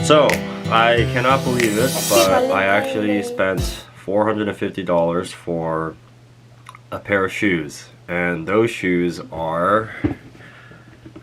So, I cannot believe this, but I actually spent $450 for a pair of shoes. And those shoes are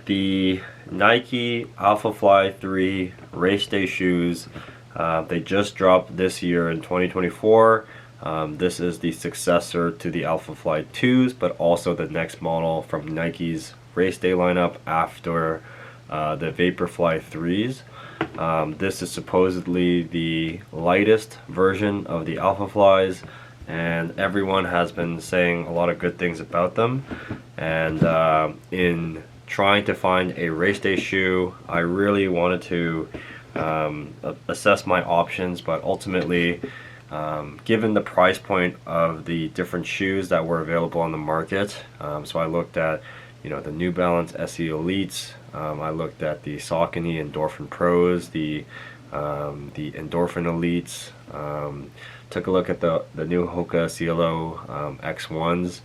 the Nike alphafly 3 race day shoes. They just dropped this year in 2024. This is the successor to the alphafly 2s, but also the next model from Nike's race day lineup after the vaporfly 3s. This is supposedly the lightest version of the alphaflys, and everyone has been saying a lot of good things about them. And in trying to find a race day shoe, I really wanted to assess my options, but ultimately, given the price point of the different shoes that were available on the market, so I looked at the New Balance SE Elites, I looked at the Saucony Endorphin Pros, the Endorphin Elites, took a look at the new Hoka Cielo X1s,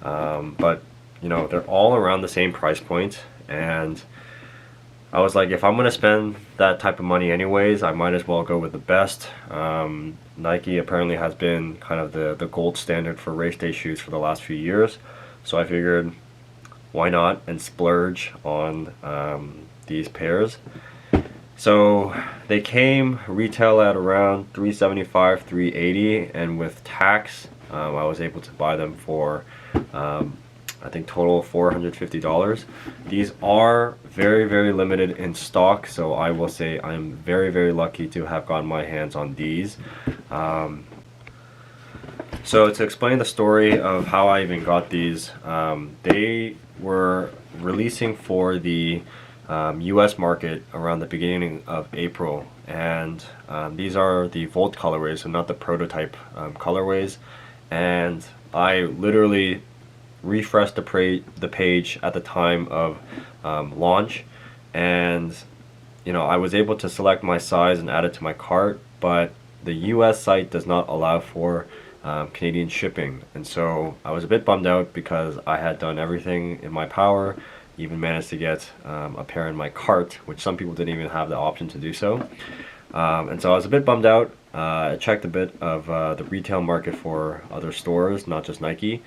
but they're all around the same price point, and I was like, if I'm going to spend that type of money anyways, I might as well go with the best. Nike apparently has been kind of the gold standard for race day shoes for the last few years, so I figured why not and splurge on these pairs. So they came retail at around $375, $380, and with tax I was able to buy them for I think total $450. These are very, very limited in stock, so I will say I'm very, very lucky to have gotten my hands on these. So to explain the story of how I even got these, they were releasing for the US market around the beginning of April, and these are the Volt colorways, so not the prototype colorways. And I literally refreshed the page at the time of launch, and I was able to select my size and add it to my cart, but the US site does not allow for Canadian shipping, and so I was a bit bummed out because I had done everything in my power, even managed to get a pair in my cart, which some people didn't even have the option to do so. And so I was a bit bummed out. I checked a bit of the retail market for other stores, not just Nike,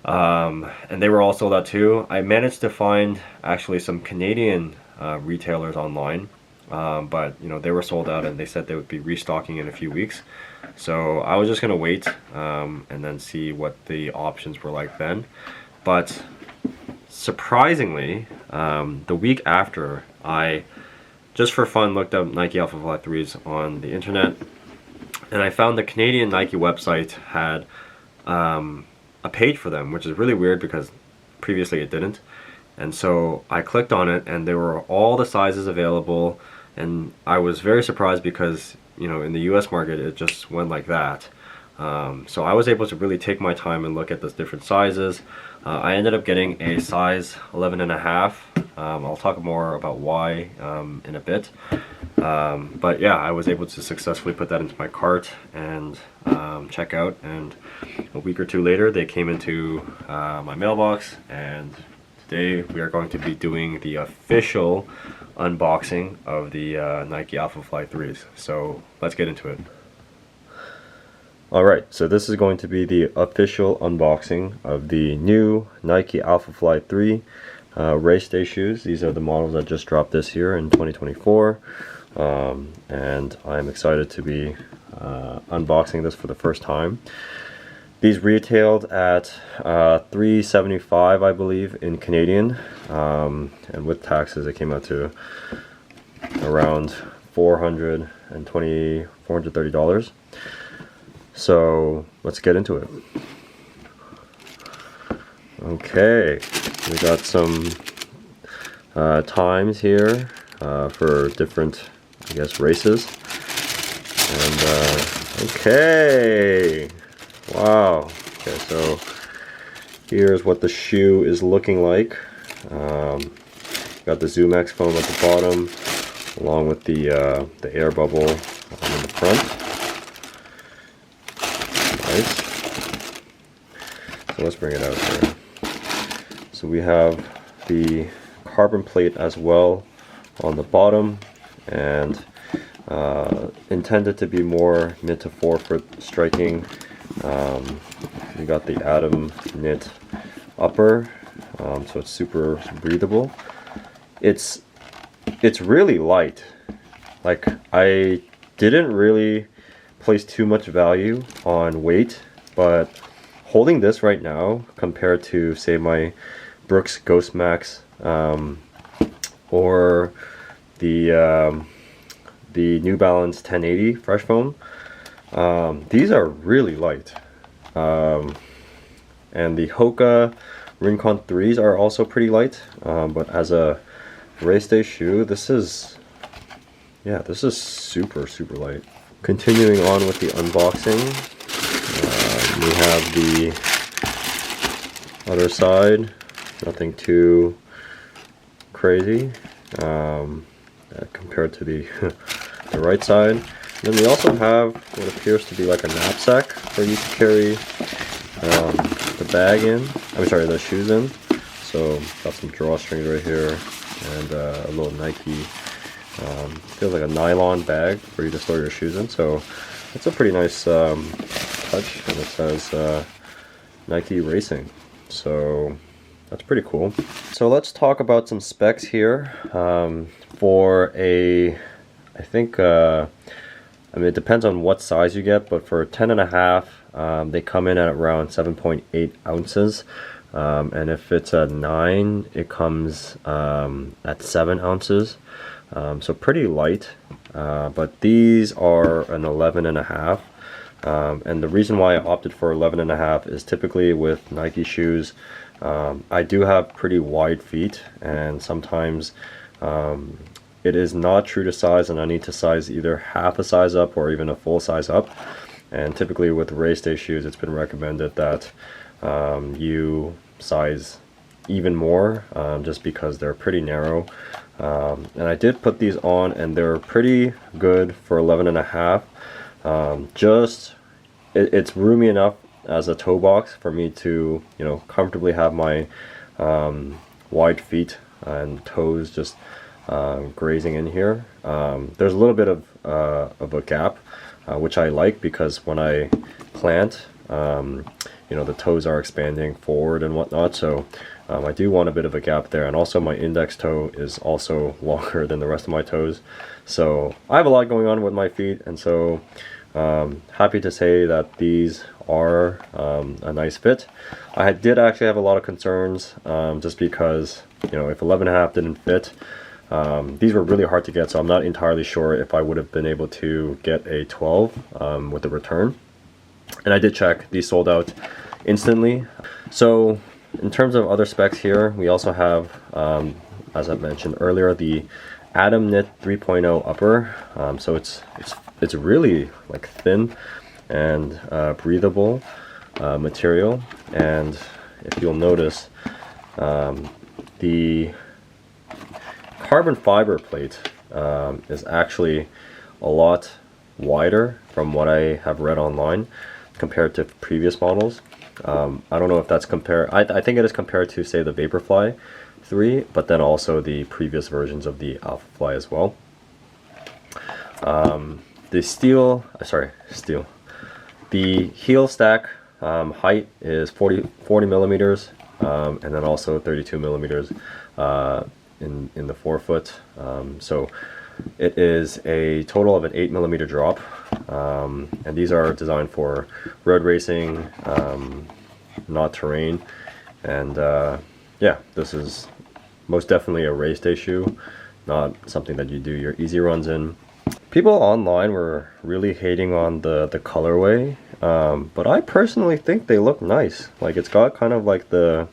and they were all sold out too. I managed to find actually some Canadian retailers online, but they were sold out, and they said they would be restocking in a few weeks. So I was just gonna wait and then see what the options were like then. But surprisingly, the week after, I just for fun looked up Nike alphafly 3s on the internet, and I found the Canadian Nike website had a page for them, which is really weird because previously it didn't. And so I clicked on it, and there were all the sizes available, and I was very surprised because in the US market it just went like that. So I was able to really take my time and look at those different sizes. I ended up getting a size 11.5. I'll talk more about why in a bit. But yeah, I was able to successfully put that into my cart and check out, and a week or two later they came into my mailbox, and today we are going to be doing the official unboxing of the Nike alphafly 3s. So let's get into it. Alright, so this is going to be the official unboxing of the new Nike alphafly 3 race day shoes. These are the models that just dropped this year in 2024, and I'm excited to be unboxing this for the first time. These retailed at $375, I believe, in Canadian, and with taxes it came out to around $430. So let's get into it. Okay, we got some times here for different, I guess, races. And okay, wow. Okay, so here's what the shoe is looking like. Got the ZoomX foam at the bottom, along with the air bubble in the front. Nice. So let's bring it out here. So we have the carbon plate as well on the bottom, and intended to be more mid to forefoot striking. We got the Atom knit upper, so it's super breathable. It's really light. Like, I didn't really place too much value on weight, but holding this right now compared to, say, my Brooks Ghost Max or the New Balance 1080 Fresh Foam, these are really light. And the Hoka Rincon 3s are also pretty light, but as a race day shoe, this is super light. Continuing on with the unboxing, we have the other side. Nothing too crazy compared to the the right side. Then we also have what appears to be like a knapsack for you to carry the bag in. I'm sorry, the shoes in. So got some drawstrings right here and a little Nike. Feels like a nylon bag for you to store your shoes in. So it's a pretty nice touch, and it says Nike Racing. So that's pretty cool. So let's talk about some specs here. For a, I think, I mean, it depends on what size you get, but for 10.5, they come in at around 7.8 ounces. And if it's a 9, it comes at 7 ounces. So pretty light. But these are an 11.5. And the reason why I opted for 11.5 is typically with Nike shoes, I do have pretty wide feet, and sometimes it is not true to size, and I need to size either half a size up or even a full size up. And typically with race day shoes, it's been recommended that you size even more, just because they're pretty narrow. And I did put these on, and they're pretty good for 11.5. It's roomy enough as a toe box for me to, comfortably have my wide feet and toes just grazing in here. There's a little bit of a gap, which I like, because when I plant, the toes are expanding forward and whatnot. So I do want a bit of a gap there, and also my index toe is also longer than the rest of my toes. So I have a lot going on with my feet, and so happy to say that these are a nice fit. I did actually have a lot of concerns, just because, if 11.5 didn't fit, these were really hard to get, so I'm not entirely sure if I would have been able to get a 12 with the return. And I did check, these sold out instantly. So in terms of other specs here, we also have, as I mentioned earlier, the Atom Knit 3.0 upper. So it's really like thin and breathable material. And if you'll notice, the carbon fiber plate is actually a lot wider from what I have read online compared to previous models. I don't know if that's compared, I think it is compared to, say, the Vaporfly 3, but then also the previous versions of the alphafly as well. The heel stack height is 40 millimeters, and then also 32 millimeters in the forefoot. So it is a total of an 8 millimeter drop, and these are designed for road racing, not terrain. And yeah, this is most definitely a race day shoe, not something that you do your easy runs in. People online were really hating on the colorway, but I personally think they look nice. Like, it's got kind of like the,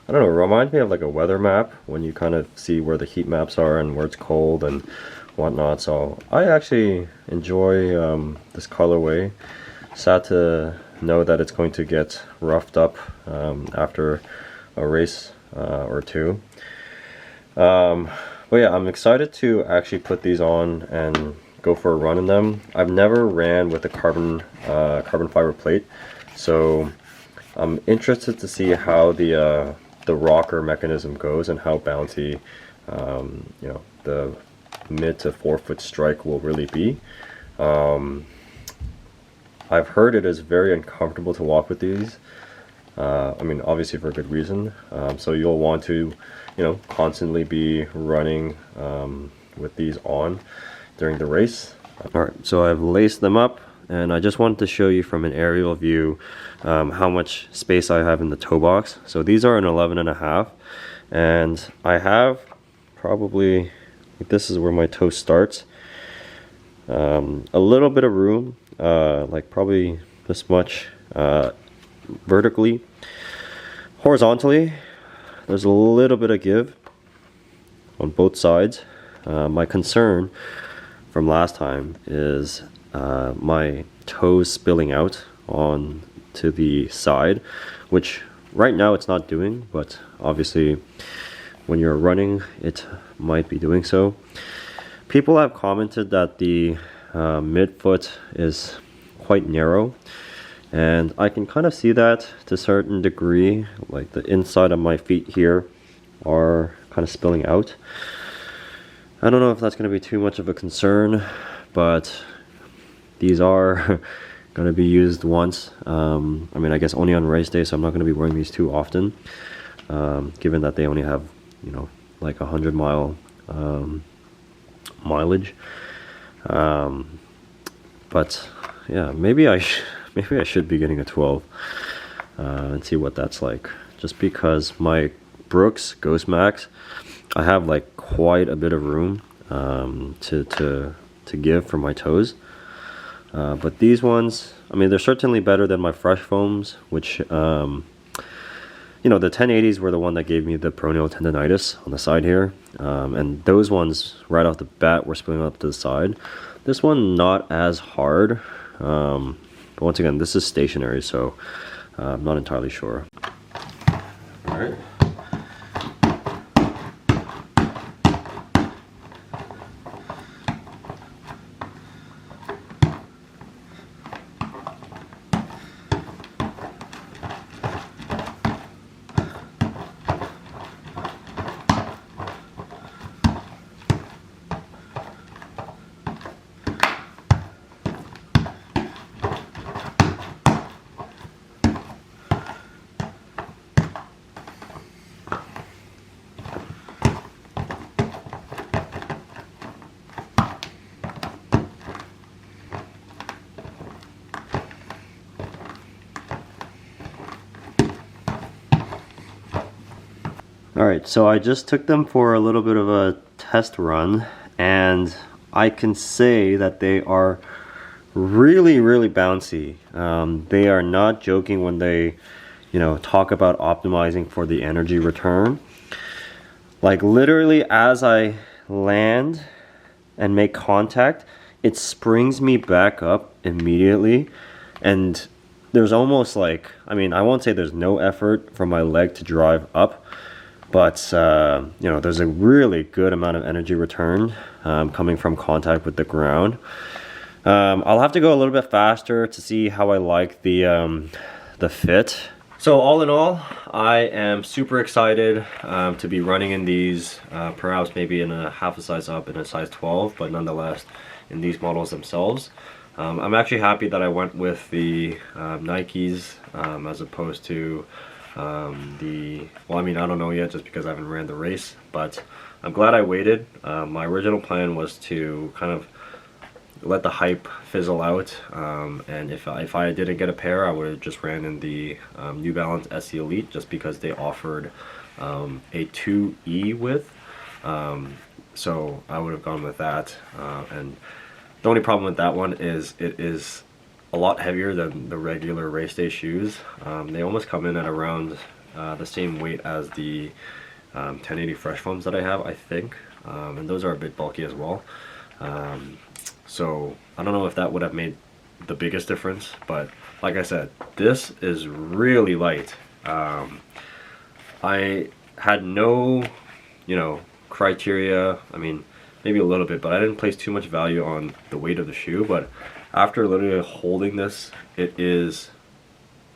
I don't know, it reminds me of like a weather map, when you kind of see where the heat maps are and where it's cold and whatnot. So I actually enjoy this colorway. Sad to know that it's going to get roughed up after a race or two. But yeah, I'm excited to actually put these on and go for a run in them. I've never ran with a carbon fiber plate, so I'm interested to see how the rocker mechanism goes and how bouncy the mid to forefoot strike will really be. I've heard it is very uncomfortable to walk with these. I mean, obviously for a good reason. So you'll want to, constantly be running with these on during the race. Alright, so I've laced them up, and I just wanted to show you from an aerial view how much space I have in the toe box. So these are an 11.5, and I have probably, this is where my toe starts, a little bit of room, like probably this much vertically. Horizontally, there's a little bit of give on both sides. My concern from last time is my toes spilling out on to the side, which right now it's not doing, but obviously when you're running it might be doing so. People have commented that the midfoot is quite narrow, and I can kind of see that to a certain degree. Like the inside of my feet here are kind of spilling out. I don't know if that's going to be too much of a concern, but these are going to be used once. I mean, I guess only on race day, so I'm not going to be wearing these too often, given that they only have, like 100-mile mileage. But yeah, maybe I should be getting a 12 and see what that's like. Just because my Brooks Ghost Max, I have like quite a bit of room to give for my toes. But these ones, I mean, they're certainly better than my Fresh Foams, which, the 1080s were the one that gave me the peroneal tendonitis on the side here. And those ones, right off the bat, were spilling up to the side. This one, not as hard. But once again, this is stationary, so I'm not entirely sure. All right. Alright, so I just took them for a little bit of a test run, and I can say that they are really, really bouncy. They are not joking when they, talk about optimizing for the energy return. Like literally as I land and make contact, it springs me back up immediately, and there's almost like, I mean, I won't say there's no effort from my leg to drive up, but there's a really good amount of energy return coming from contact with the ground. I'll have to go a little bit faster to see how I like the fit. So all in all, I am super excited to be running in these, perhaps maybe in a half a size up in a size 12, but nonetheless in these models themselves. I'm actually happy that I went with the Nikes as opposed to well, I mean, I don't know yet just because I haven't ran the race, but I'm glad I waited. My original plan was to kind of let the hype fizzle out, and if I didn't get a pair, I would have just ran in the New Balance SE Elite just because they offered a 2E width, so I would have gone with that. And the only problem with that one is it is a lot heavier than the regular race day shoes. They almost come in at around the same weight as the 1080 Fresh Foams that I have, I think, and those are a bit bulky as well. So I don't know if that would have made the biggest difference, but like I said, this is really light. I had no, criteria. I mean, maybe a little bit, but I didn't place too much value on the weight of the shoe. But after literally holding this, it's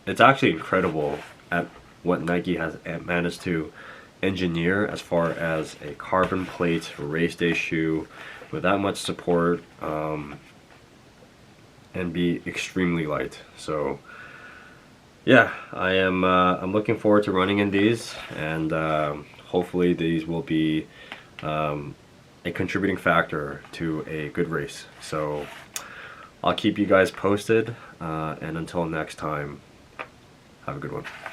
actually incredible at what Nike has managed to engineer as far as a carbon plate race day shoe with that much support, and be extremely light. So yeah, I'm looking forward to running in these, and hopefully these will be a contributing factor to a good race. So I'll keep you guys posted, and until next time, have a good one.